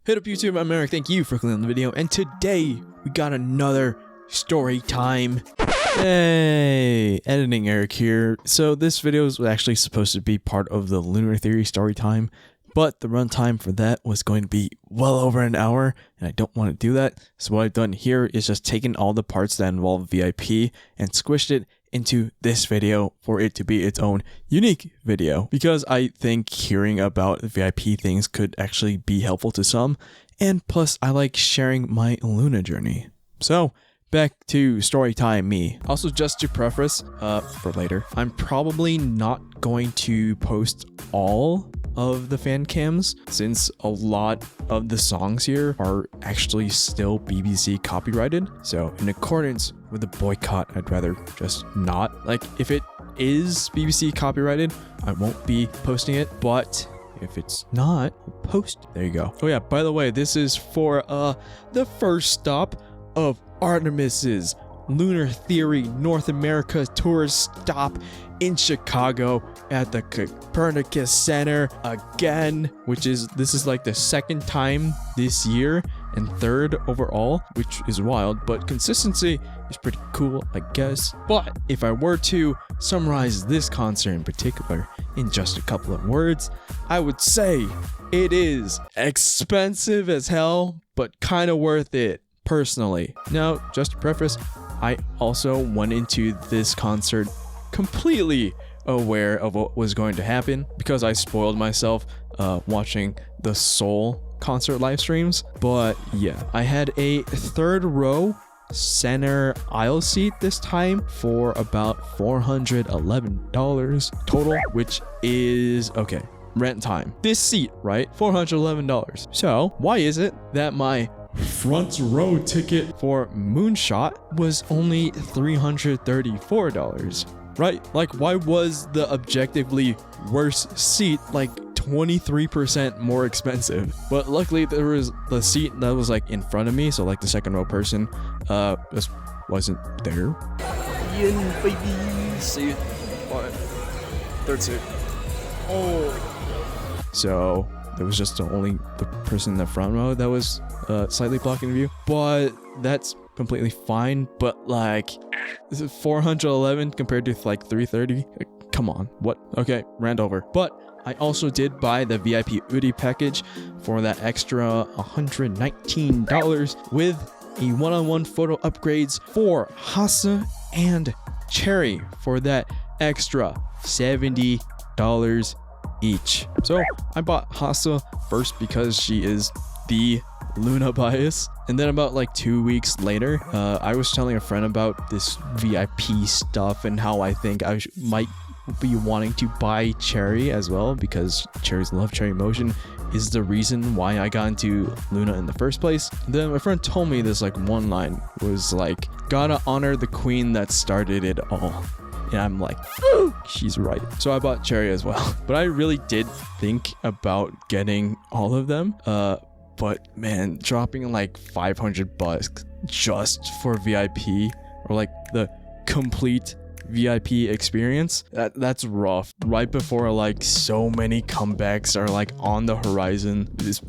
Hit up YouTube, I'm Eric. Thank you for clicking on the video. And today we got another story time. Hey, editing Eric here. So this video was actually supposed to be part of the Lunar Theory story time, but the runtime for that was going to be well over an hour, and I don't want to do that. So what I've done here is just taken all the parts that involve VIP and squished it into this video for it to be its own unique video, because I think hearing about VIP things could actually be helpful to some, and plus I like sharing my Luna journey. So back to story time me. Also, just to preface for later, I'm probably not going to post all of the fan cams since a lot of the songs here are actually still BBC copyrighted. So in accordance with the boycott, I'd rather just not. Like, if it is BBC copyrighted, I won't be posting it, but if it's not, I'll post it. There you go. Oh yeah, by the way, this is for the first stop of ARTMS Lunar Theory North America tourist stop in Chicago at the Copernicus Center again, this is like the second time this year and third overall, which is wild, but consistency is pretty cool, I guess. But if I were to summarize this concert in particular in just a couple of words, I would say it is expensive as hell, but kind of worth it personally. Now, just to preface, I also went into this concert completely aware of what was going to happen because I spoiled myself watching the Seoul concert live streams. But yeah, I had a third row center aisle seat this time for about $411 total, which is okay, rent time. This seat, right? $411. So why is it that my front row ticket for Moonshot was only $334, right? Like, why was the objectively worse seat like 23% more expensive? But luckily there was the seat that was like in front of me, so like the second row person just wasn't there. Ian, baby, see it. Alright, third seat. Oh, so there was just only the person in the front row that was slightly blocking the view, but that's completely fine. But like, this is 411 compared to like 330. Come on, what? Okay, ran over. But I also did buy the VIP Udi package for that extra $119 with a one-on-one photo upgrades for Hasa and Cherry for that extra $70 each. So I bought Hasa first because she is the Luna bias, and then about like 2 weeks later I was telling a friend about this VIP stuff and how I think I might be wanting to buy Cherry as well, because Cherry's Love Cherry Motion is the reason why I got into Luna in the first place. And then my friend told me this like one line was like, gotta honor the queen that started it all. And I'm like, ooh, she's right. So I bought Cherry as well. But I really did think about getting all of them. But man, dropping like $500 just for VIP, or like the complete VIP experience, that's rough. Right before like so many comebacks are like on the horizon, that's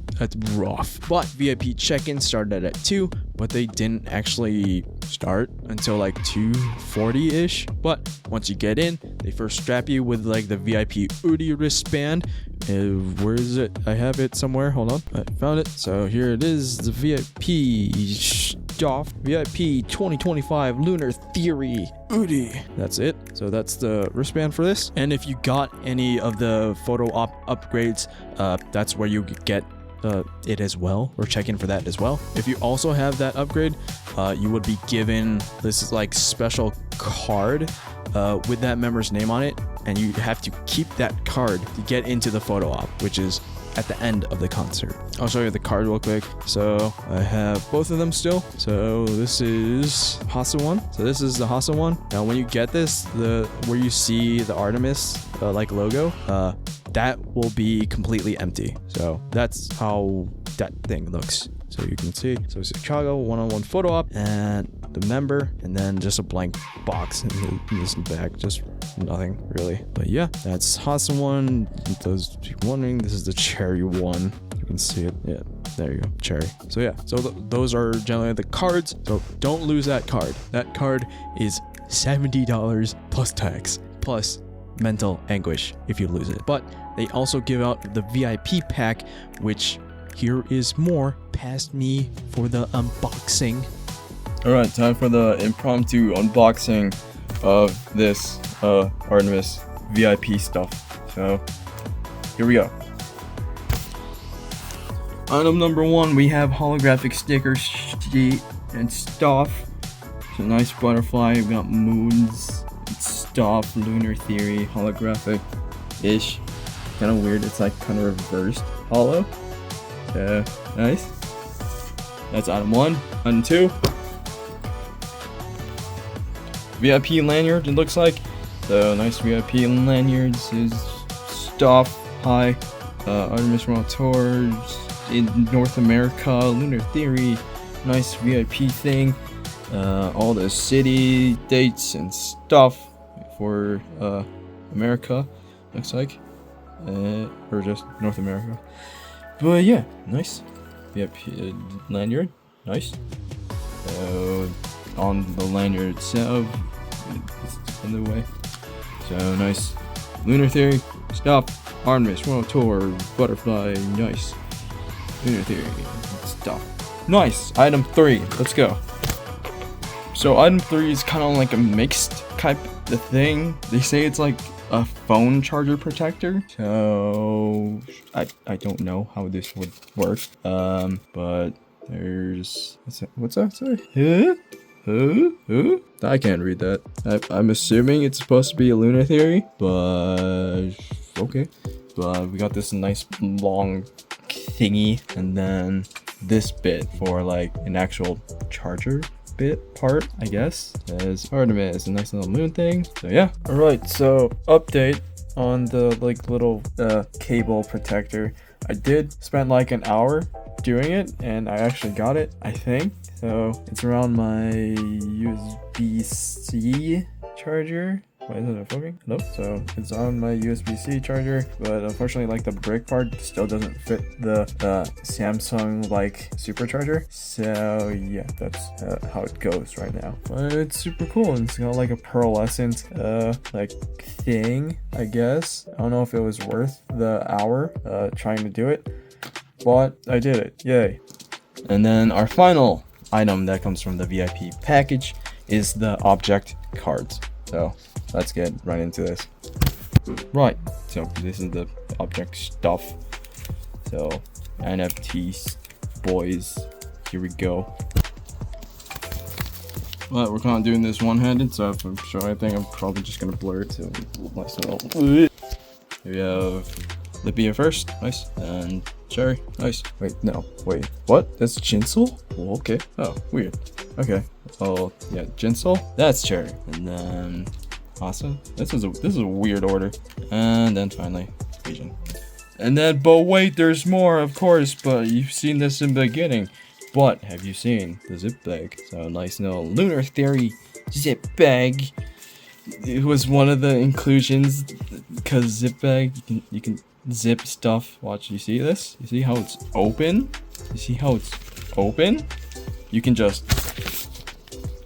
rough. But VIP check-in started at 2, but they didn't actually start until like 2:40-ish. But once you get in, they first strap you with like the VIP Udi wristband. Where is it? I have it somewhere. Hold on, I found it. So here it is, the VIP stuff. VIP 2025 Lunar Theory Udi. That's it. So that's the wristband for this. And if you got any of the photo upgrades, that's where you get it as well, or check in for that as well. If you also have that upgrade, you would be given this like special card with that member's name on it, and you have to keep that card to get into the photo op, which is at the end of the concert. I'll show you the card real quick. So I have both of them still. So this is Hasa one. So this is the Hasa one. Now when you get this, where you see the ARTMS like logo, that will be completely empty. So that's how that thing looks. So you can see, so it's Chicago one-on-one photo op and the member, and then just a blank box in this bag, just nothing really. But yeah, that's Hasa one. Those wondering, this is the Cherry one. You can see it. Yeah, There you go, cherry. So yeah, so those are generally the cards. So don't lose that card. That card is $70 plus tax, plus mental anguish if you lose it. But they also give out the VIP pack, which here is more past me for the unboxing. Alright, time for the impromptu unboxing of this ARTMS VIP stuff. So here we go. Item number 1, we have holographic sticker sheet and stuff. It's a nice butterfly. We got moons and stuff, lunar theory, holographic-ish. Kind of weird. It's like kind of reversed hollow. Nice. That's item 1. Item 2. VIP lanyard, it looks like. So nice VIP lanyards is stuff. Hi. ARTMS World Tours in North America, Lunar Theory, nice VIP thing. All the city dates and stuff for America, looks like. Or just North America. But yeah, nice. VIP lanyard, nice. On the lanyard itself, it's in the way. So nice. Lunar Theory, stuff. ARTMS World Tour, butterfly, nice. Lunar Theory, stuff. Nice. Item 3, let's go. So item 3 is kind of like a mixed type of thing. They say it's like a phone charger protector. So I don't know how this would work. But there's what's that say? I can't read that. I'm assuming it's supposed to be a Lunar Theory, but okay. But we got this nice long thingy, and then this bit for like an actual charger bit part, I guess. As ARTMS, a nice little moon thing. So yeah. Alright, so update on the like little cable protector. I did spend like an hour doing it, and I actually got it, I think. So it's around my USB-C charger. Why isn't it focusing? Nope. So it's on my USB-C charger, but unfortunately, like the brick part still doesn't fit the Samsung like supercharger. So yeah, that's how it goes right now. But it's super cool, and it's got like a pearlescent like thing, I guess. I don't know if it was worth the hour trying to do it, but I did it. Yay! And then our final item that comes from the VIP package is the object cards. So let's get right into this. Right, so this is the object stuff. So NFTs, boys, here we go. But we're kind of doing this one-handed, so if I'm showing anything, I'm probably just gonna blur it. So myself. Here we have Libya first, nice, and Cherry, nice. Wait, no, wait, what? That's Jinsel? Oh, okay. Oh, weird. Okay. Oh, yeah, Jinsel. That's Cherry, and then Awesome. This is a weird order. And then finally, Region. And then, but wait, there's more, of course, but you've seen this in the beginning. But have you seen the zip bag? So nice little Lunar Theory zip bag. It was one of the inclusions because zip bag, you can zip stuff. Watch, you see this? You see how it's open? You see how it's open? You can just,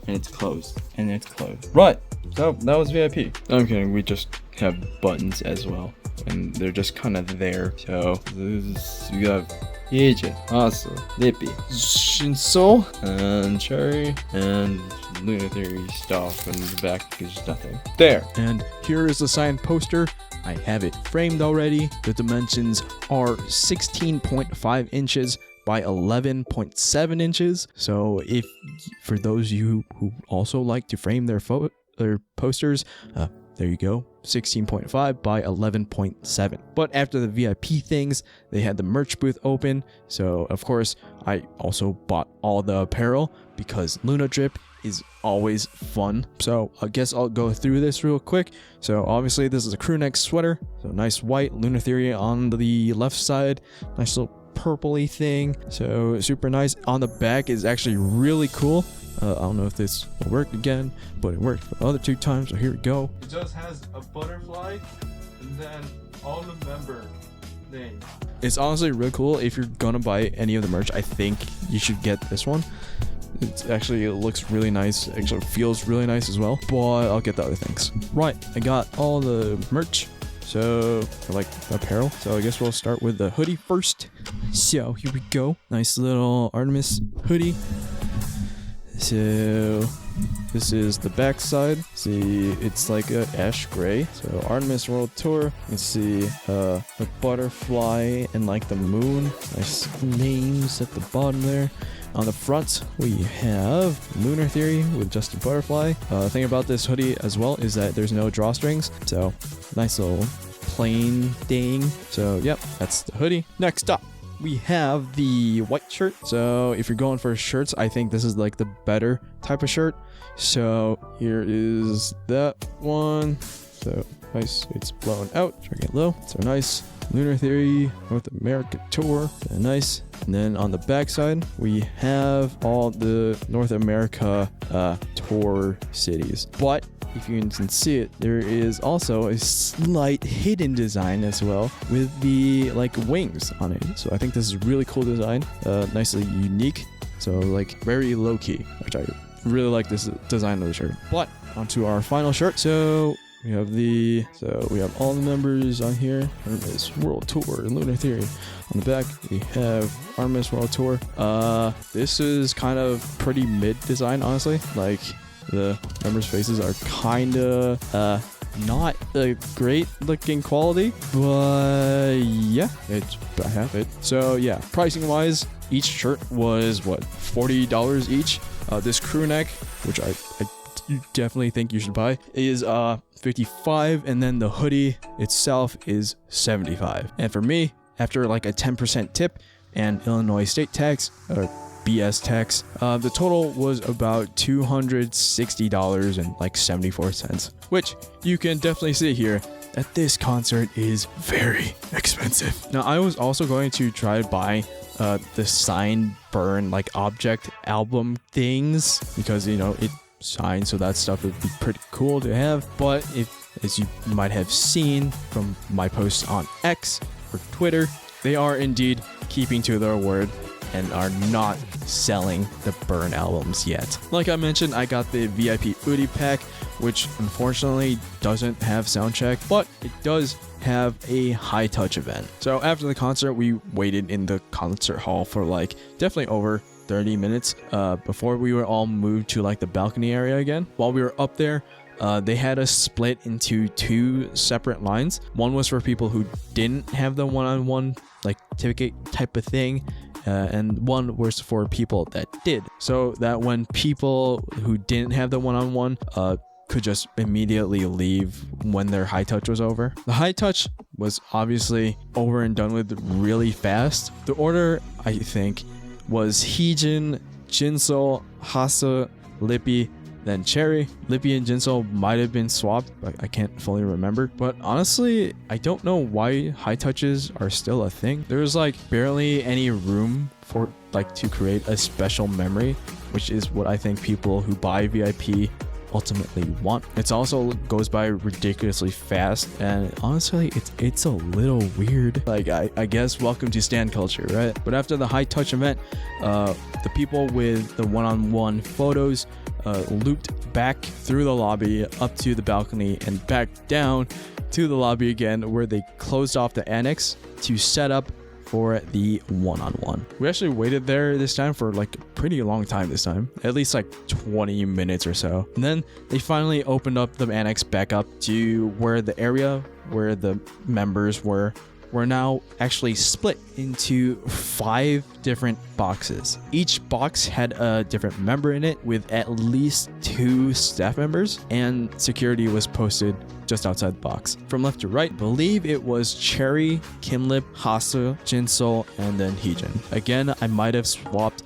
and it's closed, and it's closed. Right. So that was VIP. I'm kidding. We just have buttons as well, and they're just kind of there. So this, we got Agent, Awesome, Lippy, Shinso, and Cherry, and Lunar Theory stuff, and the back is nothing. There. And here is the signed poster. I have it framed already. The dimensions are 16.5 inches by 11.7 inches. So if for those of you who also like to frame their posters, there you go, 16.5 by 11.7. But after the VIP things, they had the merch booth open. So of course, I also bought all the apparel because Luna Drip is always fun. So I guess I'll go through this real quick. So obviously this is a crew neck sweater. So nice white Lunar Theory on the left side. Nice little purpley thing. So super nice. On the back is actually really cool. I don't know if this will work again, but it worked for the other 2 times, so here we go. It just has a butterfly and then all the member It's honestly really cool. If you're gonna buy any of the merch, I think you should get this one. It looks really nice. Actually feels really nice as well. But I'll get the other things. Right, I got all the merch. So, like apparel. So I guess we'll start with the hoodie first. So here we go. Nice little ARTMS hoodie. So this is the back side. See, it's like a ash gray. So ARTMS World Tour. You can see a butterfly and like the moon. Nice names at the bottom there. On the front, we have Lunar Theory with just a butterfly. The thing about this hoodie as well is that there's no drawstrings. So nice little plain thing. So yep, that's the hoodie. Next up, we have the white shirt. So if you're going for shirts, I think this is like the better type of shirt. So here is that one. So nice, it's blown out, try to get low. So nice. Lunar Theory North America Tour, nice. And then on the back side, we have all the North America tour cities. But if you can see it, there is also a slight hidden design as well with the like wings on it. So I think this is a really cool design, nicely unique. So like very low key, which I really like this design of the shirt. But onto our final shirt. So we have all the members on here. ARTMS World Tour and Lunar Theory. On the back, we have ARTMS World Tour. This is kind of pretty mid design, honestly. Like the members' faces are kind of not a great looking quality, but yeah, I have it. So yeah, pricing wise, each shirt was what, $40 each. This crew neck, which I definitely think you should buy, is $55, and then the hoodie itself is $75. And for me, after like a 10% tip and Illinois state tax or BS tax, the total was about $260 and like 74 cents, which you can definitely see here that this concert is very expensive. Now I was also going to try to buy the signed burn like object album things, because you know it signed, so that stuff would be pretty cool to have. But if, as you might have seen from my posts on X or Twitter, they are indeed keeping to their word and are not selling the burn albums yet. Like I mentioned, I got the VIP Udi pack, which unfortunately doesn't have soundcheck, but it does have a high touch event. So after the concert, we waited in the concert hall for like definitely over 30 minutes before we were all moved to like the balcony area again. While we were up there, they had us split into two separate lines. One was for people who didn't have the one-on-one like ticket type of thing, and one was for people that did, so that when people who didn't have the one-on-one could just immediately leave when their high touch was over. The high touch was obviously over and done with really fast. The order, I think, was Heejin, Jinsol, Hasa, Lippy, then Cherry. Lippy and Jinsol might have been swapped, but I can't fully remember. But honestly, I don't know why high touches are still a thing. There's like barely any room for like to create a special memory, which is what I think people who buy VIP ultimately want. It also goes by ridiculously fast, and honestly it's a little weird. Like I guess welcome to stand culture, right? But after the high touch event, the people with the one-on-one photos looped back through the lobby up to the balcony and back down to the lobby again, where they closed off the annex to set up for the one-on-one. We actually waited there this time for like a pretty long time this time, at least like 20 minutes or so. And then they finally opened up the annex back up to where the area where the members were now actually split into 5 different boxes. Each box had a different member in it with at least 2 staff members, and security was posted just outside the box. From left to right, I believe it was Cherry, Kimlip, Hasa, Jinsol, and then Heejin. Again, I might have swapped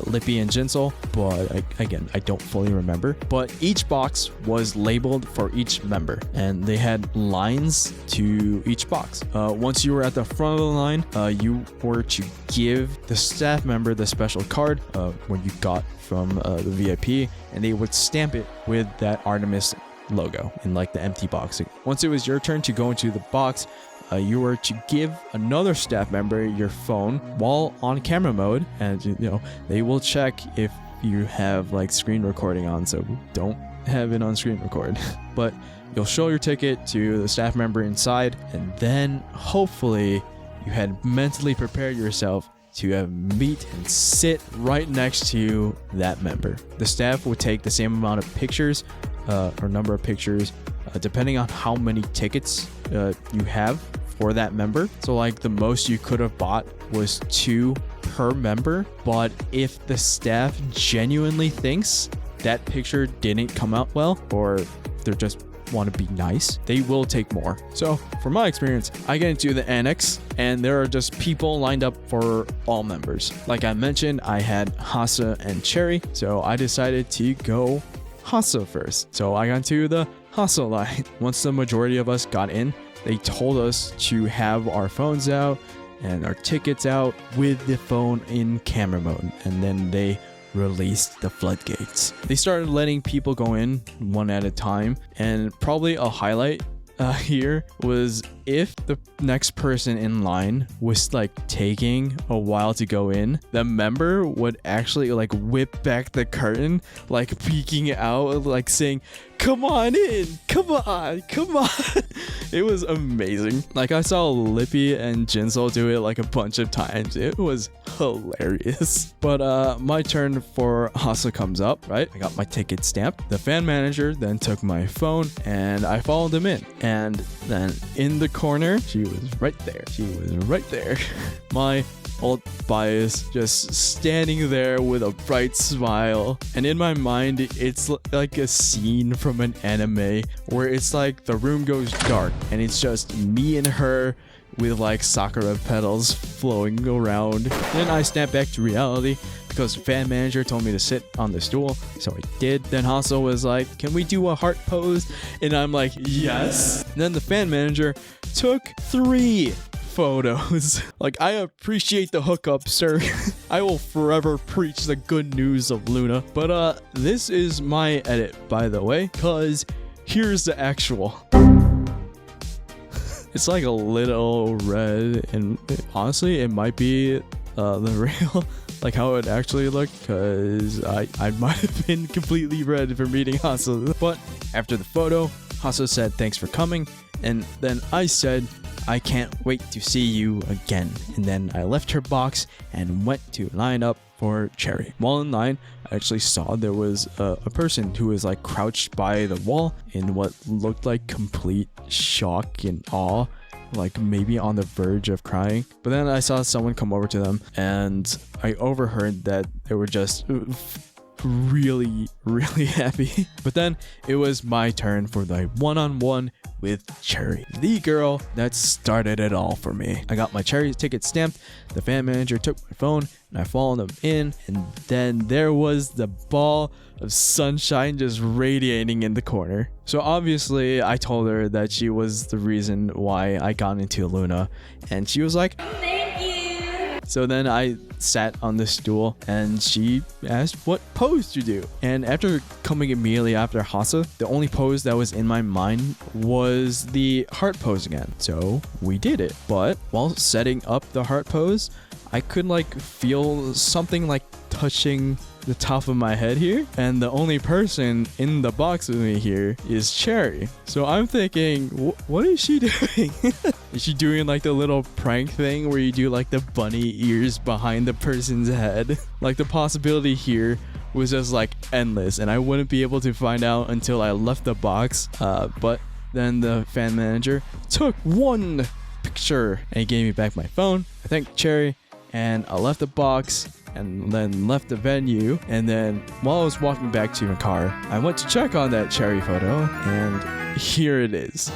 Lippy and Jinsol, but again, I don't fully remember. But each box was labeled for each member, and they had lines to each box. Once you were at the front of the line, you were to give the staff member the special card when you got from the VIP, and they would stamp it with that ARTMS logo in like the empty box. Once it was your turn to go into the box, you were to give another staff member your phone while on camera mode, and they will check if you have like screen recording on, so don't have it on screen record. But you'll show your ticket to the staff member inside, and then hopefully you had mentally prepared yourself to meet and sit right next to that member. The staff would take the same amount of pictures or number of pictures depending on how many tickets you have for that member. So like the most you could have bought was 2 per member, but if the staff genuinely thinks that picture didn't come out well, or they're just want to be nice, they will take more. So from my experience, I get into the annex and there are just people lined up for all members. Like I mentioned, I had Hasa and Cherry, so I decided to go Hasa first. So I got into the Hasa line. Once the majority of us got in, they told us to have our phones out and our tickets out with the phone in camera mode, and then they released the floodgates. They started letting people go in one at a time, and probably a highlight here was if the next person in line was like taking a while to go in, the member would actually like whip back the curtain, like peeking out, like saying, "Come on in, come on, come on." It was amazing. Like I saw Lippy and Jinsel do it like a bunch of times. It was hilarious. But my turn for Hasa comes up, right? I got my ticket stamped. The fan manager then took my phone and I followed him in. And then in the corner, she was right there. She was right there. My old bias just standing there with a bright smile, and in my mind it's like a scene from an anime where it's like the room goes dark and it's just me and her with like sakura petals flowing around. Then I snap back to reality because the fan manager told me to sit on the stool, so I did. Then Hasso was like, "Can we do a heart pose?" And I'm like, "Yes." And then the fan manager took 3 photos. Like, I appreciate the hookup, sir. I will forever preach the good news of Luna. But this is my edit, by the way, cause here's the actual. It's like a little red, and honestly it might be the real, like how it actually looked, cause I might have been completely red for meeting Hasso. But after the photo, Hasso said thanks for coming, and then I said I can't wait to see you again. And then I left her box and went to line up for Cherry. While in line, I actually saw there was a person who was like crouched by the wall in what looked like complete shock and awe, like maybe on the verge of crying. But then I saw someone come over to them and I overheard that they were just really happy. But then it was my turn for the one-on-one with Cherry, the girl that started it all for me. I got my Cherry ticket stamped, the fan manager took my phone and I followed him in, and then there was the ball of sunshine just radiating in the corner. So obviously I told her that she was the reason why I got into Luna, and she was like, "Thank you." So then I sat on the stool and she asked what pose to do. And after coming immediately after Hasa, the only pose that was in my mind was the heart pose again. So we did it. But while setting up the heart pose, I could like feel something like touching the top of my head here, and the only person in the box with me here is Cherry. So I'm thinking, what is she doing? Is she doing like the little prank thing where you do like the bunny ears behind the person's head? Like the possibility here was just like endless, and I wouldn't be able to find out until I left the box. But then the fan manager took one picture and he gave me back my phone. I thanked Cherry and I left the box and then left the venue. And then while I was walking back to my car, I went to check on that Cherry photo, and here it is.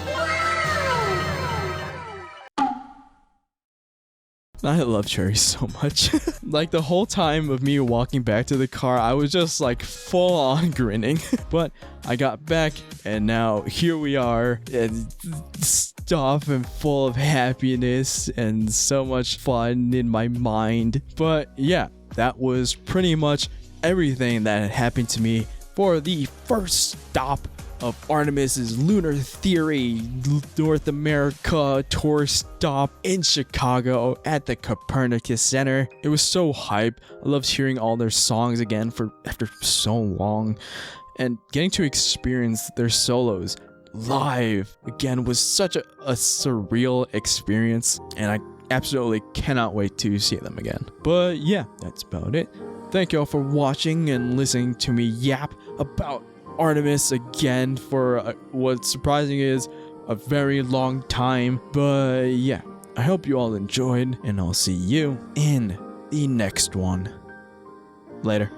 I love Cherry so much. Like the whole time of me walking back to the car, I was just like full on grinning. But I got back and now here we are, and stuff and full of happiness and so much fun in my mind. But yeah, that was pretty much everything that had happened to me for the first stop of ARTMS Lunar Theory North America tour stop in Chicago at the Copernicus Center. It was so hype. I loved hearing all their songs again after so long, and getting to experience their solos live again was such a surreal experience, and I absolutely cannot wait to see them again. But yeah, that's about it. Thank y'all for watching and listening to me yap about ARTMS again for what surprising is a very long time. But yeah, I hope you all enjoyed, and I'll see you in the next one. Later.